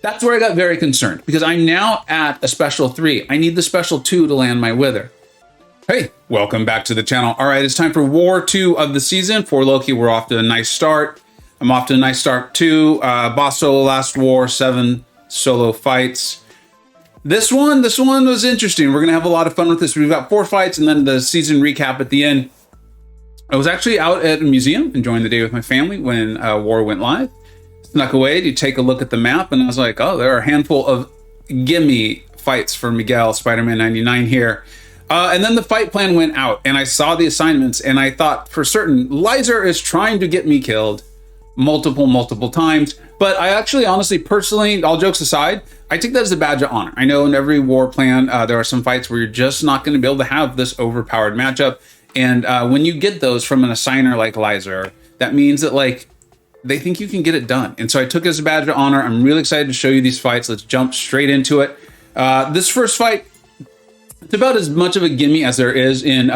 That's where I got very concerned, because I'm now at a special 3. I need the special 2 to land my Wither. Hey, welcome back to the channel. All right, it's time for War 2 of the season. For Loki, we're off to a nice start. I'm off to a nice start too. Boss solo last war, 7 solo fights. This one was interesting. We're gonna have a lot of fun with this. We've got 4 fights and then the season recap at the end. I was actually out at a museum enjoying the day with my family when War went live. Snuck away to take a look at the map, and I was like, oh, there are a handful of gimme fights for Miguel, Spider-Man 99 here. And then the fight plan went out, and I saw the assignments, and I thought for certain, Lizer is trying to get me killed multiple times. But I actually, honestly, personally, all jokes aside, I take that as a badge of honor. I know in every war plan, there are some fights where you're just not going to be able to have this overpowered matchup. And when you get those from an assigner like Lizer, that means that, like, they think you can get it done. And so I took it as a badge of honor. I'm really excited to show you these fights. Let's jump straight into it. This first fight, it's about as much of a gimme as there is in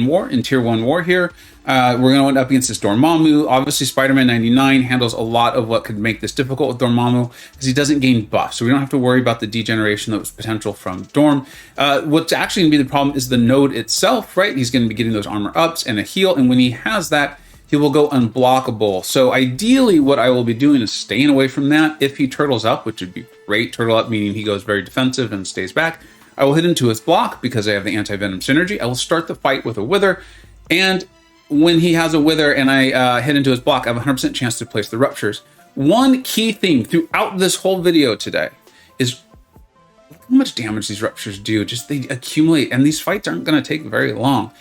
war, in tier 1 war here. We're going to end up against this Dormammu. Obviously, Spider-Man 99 handles a lot of what could make this difficult with Dormammu because he doesn't gain buff, so we don't have to worry about the degeneration that was potential from Dorm. What's actually going to be the problem is the node itself, right? He's going to be getting those armor ups and a heal, and when he has that, he will go unblockable. So ideally, what I will be doing is staying away from that. If he turtles up, which would be great, turtle up meaning he goes very defensive and stays back, I will hit into his block because I have the anti-venom synergy. I will start the fight with a Wither, and when he has a Wither and I hit into his block, I have a 100% chance to place the Ruptures. One key theme throughout this whole video today is how much damage these Ruptures do. Just they accumulate, and these fights aren't going to take very long.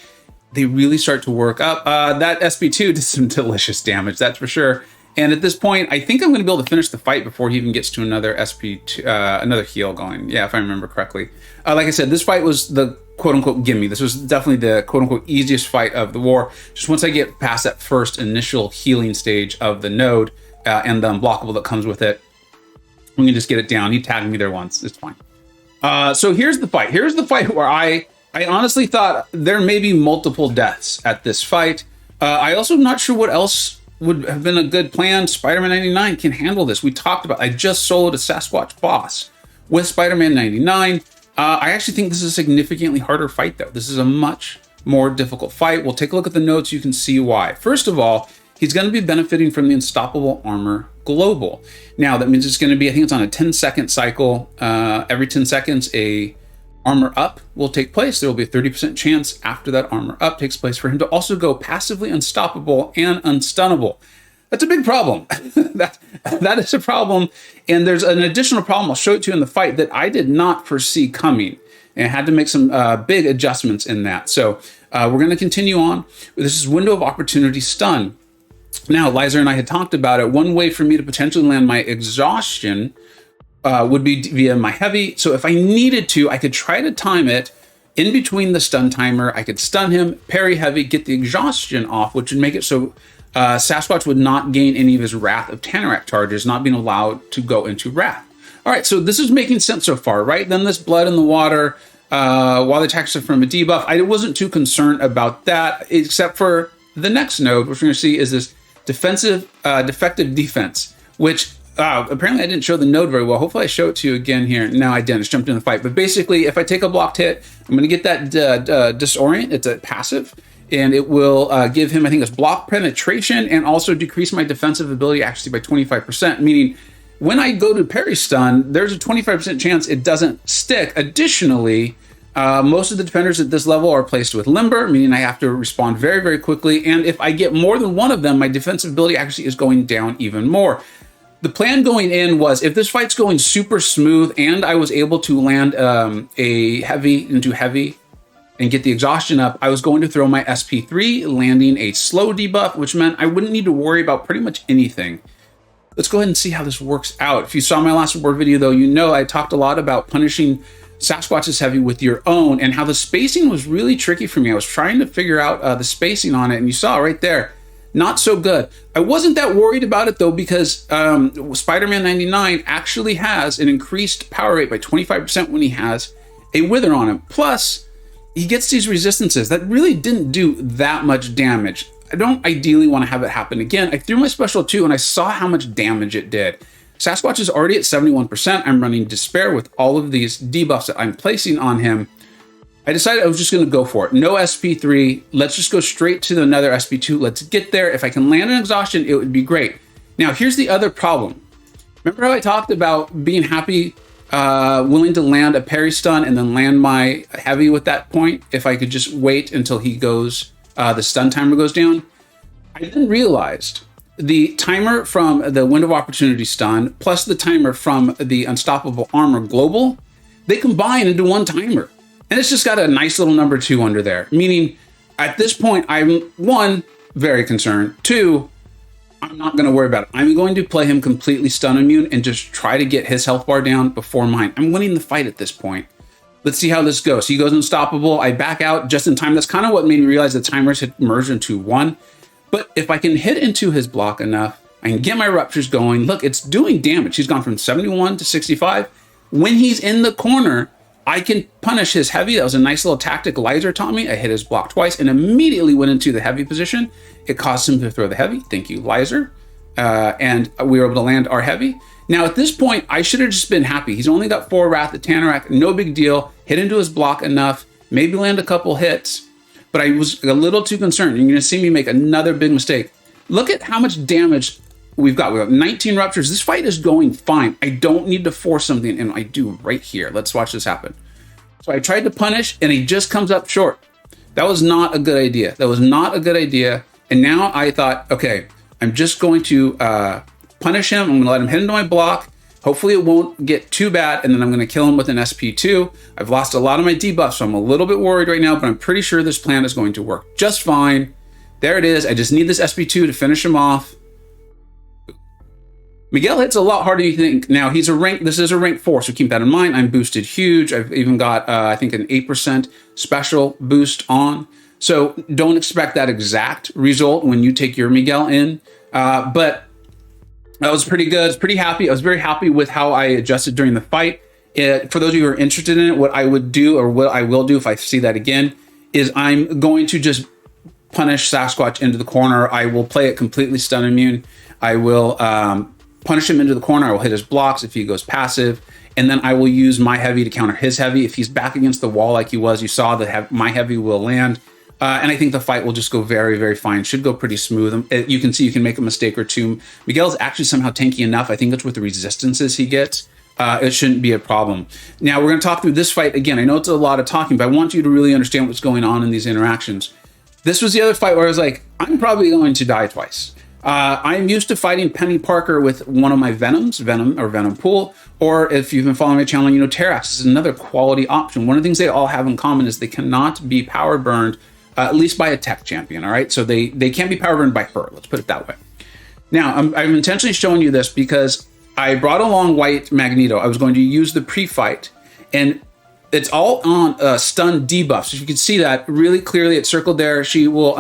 They really start to work up. That SP2 did some delicious damage, that's for sure. And at this point, I think I'm going to be able to finish the fight before he even gets to another SP2, another heal going. Yeah, if I remember correctly. Like I said, this fight was the quote-unquote gimme. This was definitely the quote-unquote easiest fight of the war. Just once I get past that first initial healing stage of the node and the unblockable that comes with it, we can just get it down. He tagged me there once. It's fine. So here's the fight. Here's the fight where I honestly thought there may be multiple deaths at this fight. I also am not sure what else would have been a good plan. Spider-Man 99 can handle this. We talked about, I just soloed a Sasquatch boss with Spider-Man 99. I actually think this is a significantly harder fight though. This is a much more difficult fight. We'll take a look at the notes. You can see why. First of all, he's going to be benefiting from the Unstoppable Armor Global. Now that means it's going to be, I think it's on a 10-second cycle. Every 10 seconds, a armor up will take place. There will be a 30% chance after that armor up takes place for him to also go passively unstoppable and unstunnable. That's a big problem. that is a problem. And there's an additional problem I'll show it to you in the fight that I did not foresee coming, and I had to make some big adjustments in that. So we're going to continue on. This is Window of Opportunity Stun. Now, Lizer and I had talked about it. One way for me to potentially land my exhaustion would be via my heavy. So if I needed to, I could try to time it in between the stun timer. I could stun him, parry heavy, get the exhaustion off, which would make it so Sasquatch would not gain any of his Wrath of Tanorak charges, not being allowed to go into Wrath. All right, so this is making sense so far, right? Then this blood in the water, while the attacks are from a debuff, I wasn't too concerned about that, except for the next node, which we're going to see is this defective defense, which apparently I didn't show the node very well. Hopefully I show it to you again here. No, I didn't. Just jumped in the fight. But basically, if I take a blocked hit, I'm going to get that disorient. It's a passive, and it will give him, I think it's block penetration, and also decrease my defensive ability actually by 25%, meaning when I go to parry stun, there's a 25% chance it doesn't stick. Additionally, most of the defenders at this level are placed with limber, meaning I have to respond very, very quickly. And if I get more than one of them, my defensive ability actually is going down even more. The plan going in was, if this fight's going super smooth and I was able to land a heavy into heavy and get the exhaustion up, I was going to throw my SP3, landing a slow debuff, which meant I wouldn't need to worry about pretty much anything. Let's go ahead and see how this works out. If you saw my last war video though, you know I talked a lot about punishing Sasquatch's heavy with your own and how the spacing was really tricky for me. I was trying to figure out the spacing on it, and you saw right there, not so good. I wasn't that worried about it though, because Spider-Man 99 actually has an increased power rate by 25% when he has a Wither on him. Plus, he gets these resistances that really didn't do that much damage. I don't ideally want to have it happen again. I threw my special 2 and I saw how much damage it did. Sasquatch is already at 71%. I'm running Despair with all of these debuffs that I'm placing on him. I decided I was just going to go for it. No SP3. Let's just go straight to another SP2. Let's get there. If I can land an exhaustion, it would be great. Now, here's the other problem. Remember how I talked about being happy, willing to land a parry stun and then land my heavy with that point if I could just wait until he goes, the stun timer goes down? I then realized the timer from the Window of Opportunity stun plus the timer from the Unstoppable Armor Global, they combine into one timer. And it's just got a nice little number 2 under there, meaning at this point, I'm, 1, very concerned. 2, I'm not going to worry about it. I'm going to play him completely stun immune and just try to get his health bar down before mine. I'm winning the fight at this point. Let's see how this goes. He goes unstoppable. I back out just in time. That's kind of what made me realize the timers had merged into 1. But if I can hit into his block enough, I can get my Ruptures going. Look, it's doing damage. He's gone from 71 to 65. When he's in the corner, I can punish his heavy. That was a nice little tactic Lizer taught me. I hit his block twice and immediately went into the heavy position. It caused him to throw the heavy. Thank you, Lizer. And we were able to land our heavy. Now, at this point, I should have just been happy. He's only got 4 Wrath of Tanorak. No big deal. Hit into his block enough. Maybe land a couple hits. But I was a little too concerned. You're going to see me make another big mistake. Look at how much damage we've got. We've got 19 Ruptures. This fight is going fine. I don't need to force something, and I do right here. Let's watch this happen. So I tried to punish, and he just comes up short. That was not a good idea. That was not a good idea. And now I thought, okay, I'm just going to punish him. I'm going to let him hit into my block. Hopefully it won't get too bad, and then I'm going to kill him with an SP2. I've lost a lot of my debuffs, so I'm a little bit worried right now, but I'm pretty sure this plan is going to work just fine. There it is. I just need this SP2 to finish him off. Miguel hits a lot harder than you think. Now, he's a rank, this is a rank 4, so keep that in mind. I'm boosted huge. I've even got, I think, an 8% special boost on. So don't expect that exact result when you take your Miguel in. But that was pretty good. I was pretty happy. I was very happy with how I adjusted during the fight. For those of you who are interested in it, what I would do, or what I will do if I see that again, is I'm going to just punish Sasquatch into the corner. I will play it completely stun immune. I will punish him into the corner. I will hit his blocks if he goes passive. And then I will use my heavy to counter his heavy. If he's back against the wall like he was, you saw that my heavy will land. And I think the fight will just go very, very fine. Should go pretty smooth. You can see you can make a mistake or two. Miguel's actually somehow tanky enough. I think it's with the resistances he gets. It shouldn't be a problem. Now, we're going to talk through this fight again. I know it's a lot of talking, but I want you to really understand what's going on in these interactions. This was the other fight where I was like, I'm probably going to die twice. I'm used to fighting Penny Parker with one of my Venoms, Venom Pool, or if you've been following my channel, you know Terrax is another quality option. One of the things they all have in common is they cannot be power burned, at least by a tech champion, all right? So they can't be power burned by her, let's put it that way. Now, I'm intentionally showing you this because I brought along White Magneto. I was going to use the pre-fight, and it's all on stun debuffs. So you can see that really clearly. It's circled there. She will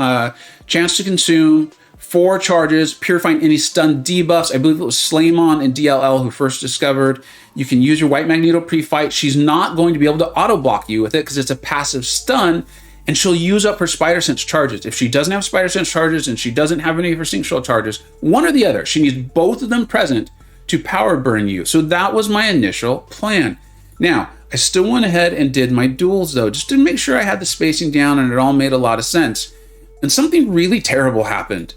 chance to consume 4 charges, purifying any stun debuffs. I believe it was Slaymon and DLL who first discovered. You can use your White Magneto pre-fight. She's not going to be able to auto-block you with it because it's a passive stun, and she'll use up her Spider Sense charges. If she doesn't have Spider Sense charges and she doesn't have any of her Sync Shield charges, one or the other, she needs both of them present to power burn you. So that was my initial plan. Now, I still went ahead and did my duels though, just to make sure I had the spacing down and it all made a lot of sense. And something really terrible happened.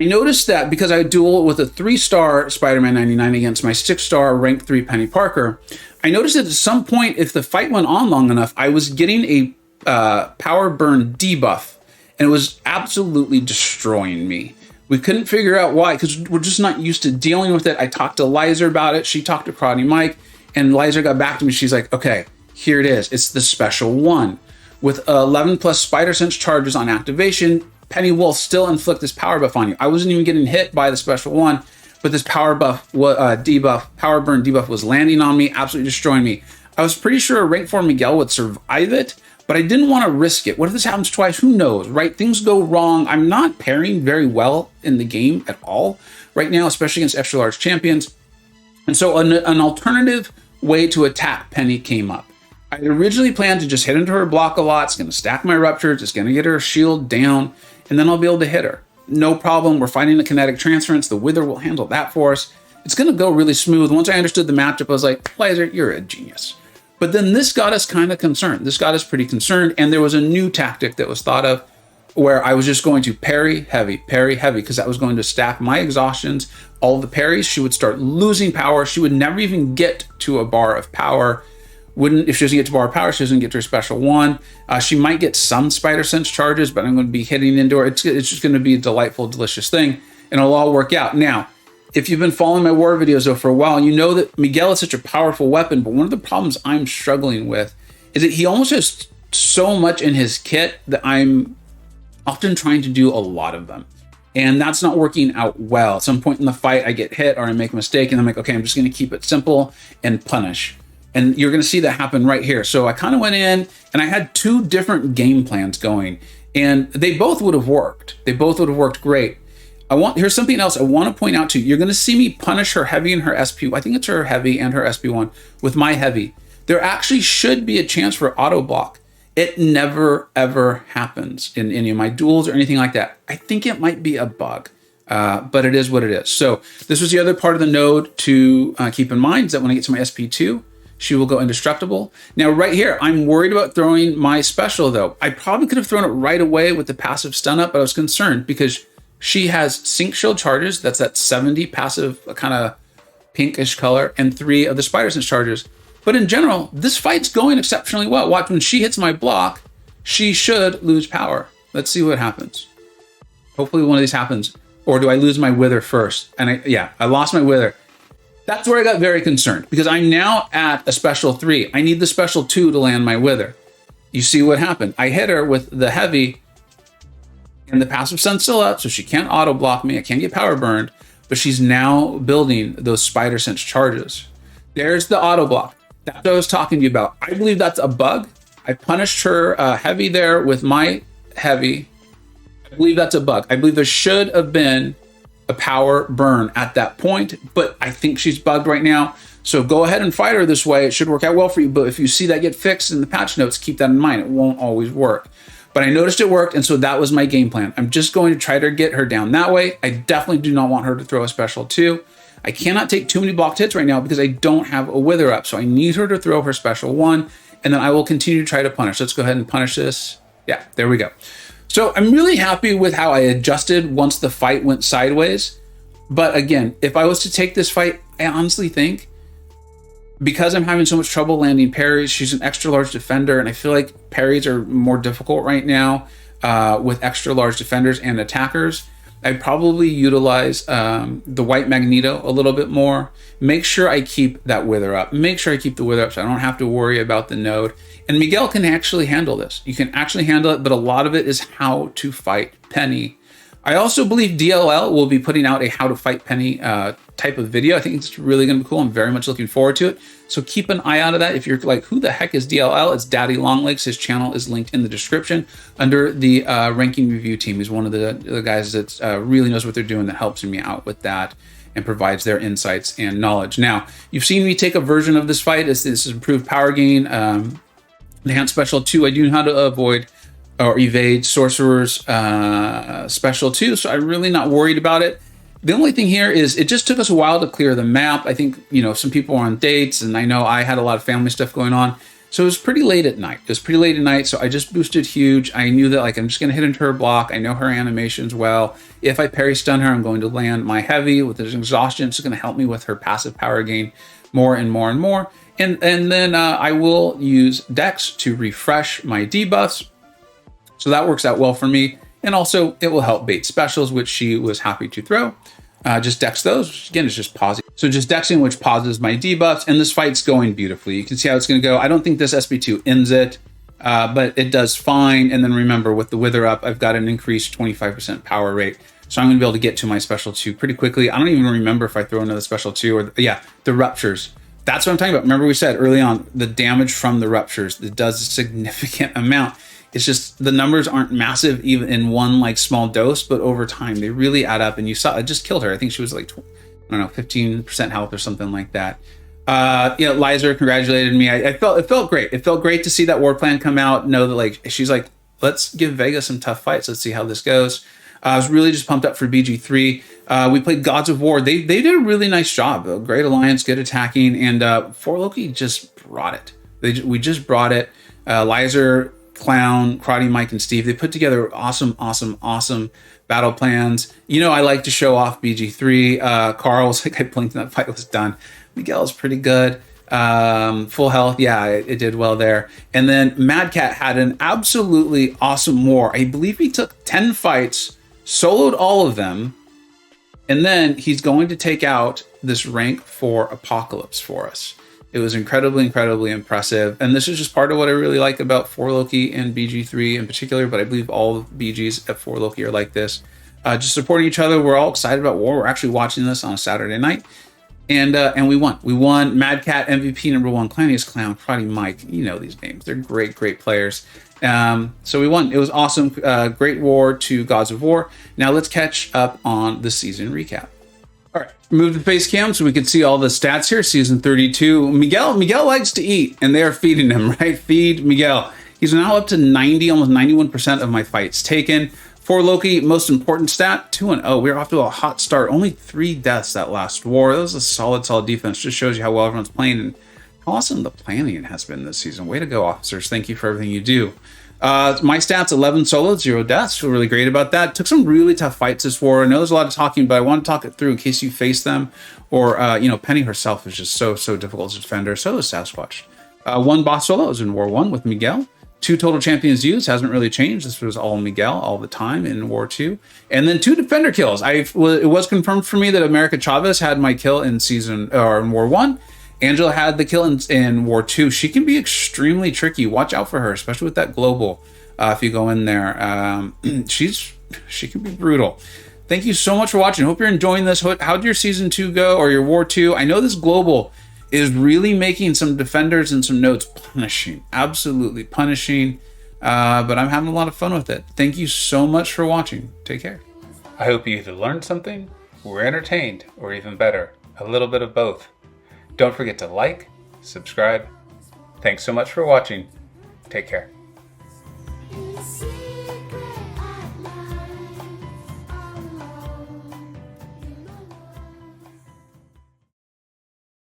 I noticed that because I duel with a 3-star Spider-Man 99 against my 6-star rank 3 Penny Parker, I noticed that at some point, if the fight went on long enough, I was getting a power burn debuff, and it was absolutely destroying me. We couldn't figure out why, because we're just not used to dealing with it. I talked to Lizer about it. She talked to Crotty Mike, and Lizer got back to me. She's like, okay, here it is. It's the special one. With 11 plus Spider Sense charges on activation, Penny will still inflict this power buff on you. I wasn't even getting hit by the special one, but this power buff, debuff, power burn debuff was landing on me, absolutely destroying me. I was pretty sure a rank 4 Miguel would survive it, but I didn't want to risk it. What if this happens twice? Who knows, right? Things go wrong. I'm not pairing very well in the game at all right now, especially against extra large champions. And so an alternative way to attack Penny came up. I originally planned to just hit into her block a lot. It's going to stack my Ruptures. It's going to get her shield down, and then I'll be able to hit her. No problem. We're fighting the Kinetic Transference. The Wither will handle that for us. it's going to go really smooth. Once I understood the matchup, I was like, Lizer, you're a genius. But then this got us kind of concerned. This got us pretty concerned. And there was a new tactic that was thought of where I was just going to parry heavy, because that was going to stack my exhaustions. All the parries, she would start losing power. She would never even get to a bar of power. If she doesn't get to bar of power, she doesn't get to her special one. She might get some spider sense charges, but I'm going to be hitting into her. It's just going to be a delightful, delicious thing, and it'll all work out. Now, if you've been following my war videos though for a while, you know that Miguel is such a powerful weapon, but one of the problems I'm struggling with is that he almost has so much in his kit that I'm often trying to do a lot of them. And that's not working out well. At some point in the fight, I get hit or I make a mistake and I'm like, okay, I'm just going to keep it simple and punish. And you're going to see that happen right here. So I kind of went in and I had two different game plans going and they both would have worked. They both would have worked great. Here's something else I want to point out to you. You're going to see me punish her heavy and her SP. I think it's her heavy and her SP1 with my heavy. There actually should be a chance for auto block. It never, ever happens in any of my duels or anything like that. I think it might be a bug, but it is what it is. So this was the other part of the node to keep in mind, is that when I get to my SP2, she will go indestructible. Now right here, I'm worried about throwing my special though. I probably could have thrown it right away with the passive stun up, but I was concerned because she has sync shield charges. That's that 70 passive kind of pinkish color and 3 of the spider sense charges. But in general, this fight's going exceptionally well. Watch, when she hits my block, she should lose power. Let's see what happens. Hopefully one of these happens. Or do I lose my wither first? And I lost my wither. That's where I got very concerned because I'm now at a special 3. I need the special 2 to land my wither. You see what happened? I hit her with the heavy and the passive sun's still up, so she can't auto block me. I can't get power burned, but she's now building those spider sense charges. There's the auto block. That's what I was talking to you about. I believe that's a bug. I punished her heavy there with my heavy. I believe that's a bug. I believe there should have been a power burn at that point, but I think she's bugged right now. So go ahead and fight her this way. It should work out well for you. But if you see that get fixed in the patch notes, keep that in mind. It won't always work. But I noticed it worked, and so that was my game plan. I'm just going to try to get her down that way. I definitely do not want her to throw a special 2. I cannot take too many blocked hits right now because I don't have a wither up. So I need her to throw her special 1, and then I will continue to try to punish. Let's go ahead and punish this. Yeah, there we go. So I'm really happy with how I adjusted once the fight went sideways. But again, if I was to take this fight, I honestly think because I'm having so much trouble landing parries, she's an extra large defender, and I feel like parries are more difficult right now with extra large defenders and attackers. I'd probably utilize the white Magneto a little bit more. Make sure I keep that wither up. Make sure I keep the wither up so I don't have to worry about the node. And Miguel can actually handle this. You can actually handle it, but a lot of it is how to fight Peni. I also believe DLL will be putting out a how to fight Peni type of video. I think it's really going to be cool. I'm very much looking forward to it. So keep an eye out of that. If you're like, who the heck is DLL? It's Daddy Longlegs. His channel is linked in the description under the ranking review team. He's one of the guys that really knows what they're doing, that helps me out with that and provides their insights and knowledge. Now, you've seen me take a version of this fight. This is improved power gain, enhanced special 2. I do know how to avoid or evade Sorcerer's special 2, so I'm really not worried about it. The only thing here is it just took us a while to clear the map. I think, you know, some people were on dates, and I know I had a lot of family stuff going on. So it was pretty late at night. So I just boosted huge. I knew that, like, I'm just going to hit into her block. I know her animations well. If I parry stun her, I'm going to land my heavy with his exhaustion. It's going to help me with her passive power gain more and more and more. And then I will use Dex to refresh my debuffs. So that works out well for me. And also it will help bait specials, which she was happy to throw. Just dex those, which again is just pausing. So just dexing, which pauses my debuffs, and this fight's going beautifully. You can see how it's going to go. I don't think this SP2 ends it, but it does fine. And then remember, with the wither up, I've got an increased 25% power rate. So I'm going to be able to get to my special 2 pretty quickly. I don't even remember if I throw another special 2 or, yeah, the Ruptures. That's what I'm talking about. Remember we said early on, the damage from the Ruptures, it does a significant amount. It's just the numbers aren't massive even in one like small dose, but over time they really add up. And you saw, it just killed her. I think she was like, I don't know, 15% health or something like that. You know, Lizer congratulated me. It felt great. It felt great to see that war plan come out. Know that like she's like, let's give Vega some tough fights. Let's see how this goes. I was really just pumped up for BG3. We played Gods of War. They did a really nice job. A great alliance, good attacking, and For Loki just brought it. We just brought it. Lizer, Clown, Karate Mike, and Steve, they put together awesome battle plans. You know, I like to show off BG3. Carl's like, I blinked and that fight was done. Miguel's pretty good. Full health, yeah, it did well there. And then Mad Cat had an absolutely awesome war. I believe he took 10 fights, soloed all of them, and then he's going to take out this rank 4 Apocalypse for us. It was incredibly impressive. And this is just part of what I really like about 4Loki and BG3 in particular, but I believe all BGs at 4Loki are like this. Just supporting each other. We're all excited about war. We're actually watching this on a Saturday night. And we won. We won. Mad Cat MVP #1, Clanniest Clown, Karate Mike. You know these names. They're great players. So we won. It was awesome. Great war to Gods of War. Now let's catch up on the season recap. All right, move the face cam so we can see all the stats here. Season 32. Miguel likes to eat, and they are feeding him, right? Feed Miguel. He's now up to 90, almost 91% of my fights taken. For Loki, most important stat, 2-0. We're off to a hot start. Only 3 deaths that last war. That was a solid defense. Just shows you how well everyone's playing and how awesome the planning has been this season. Way to go, officers. Thank you for everything you do. My stats, 11 solos, 0 deaths. Feel really great about that. Took some really tough fights this war. I know there's a lot of talking, but I want to talk it through in case you face them. Or, you know, Penny herself is just so difficult to defend her. So is Sasquatch. 1 boss solo was in War 1 with Miguel. 2 total champions used, hasn't really changed. This was all Miguel all the time in War 2. And then 2 defender kills. It was confirmed for me that America Chavez had my kill in in War 1. Angela had the kill in War 2. She can be extremely tricky. Watch out for her, especially with that global. If you go in there, she can be brutal. Thank you so much for watching. Hope you're enjoying this. How did your season 2 go, or your War 2? I know this global is really making some defenders and some nodes punishing, absolutely punishing. But I'm having a lot of fun with it. Thank you so much for watching. Take care. I hope you either learned something, were entertained, or even better, a little bit of both. Don't forget to like, subscribe. Thanks so much for watching. Take care.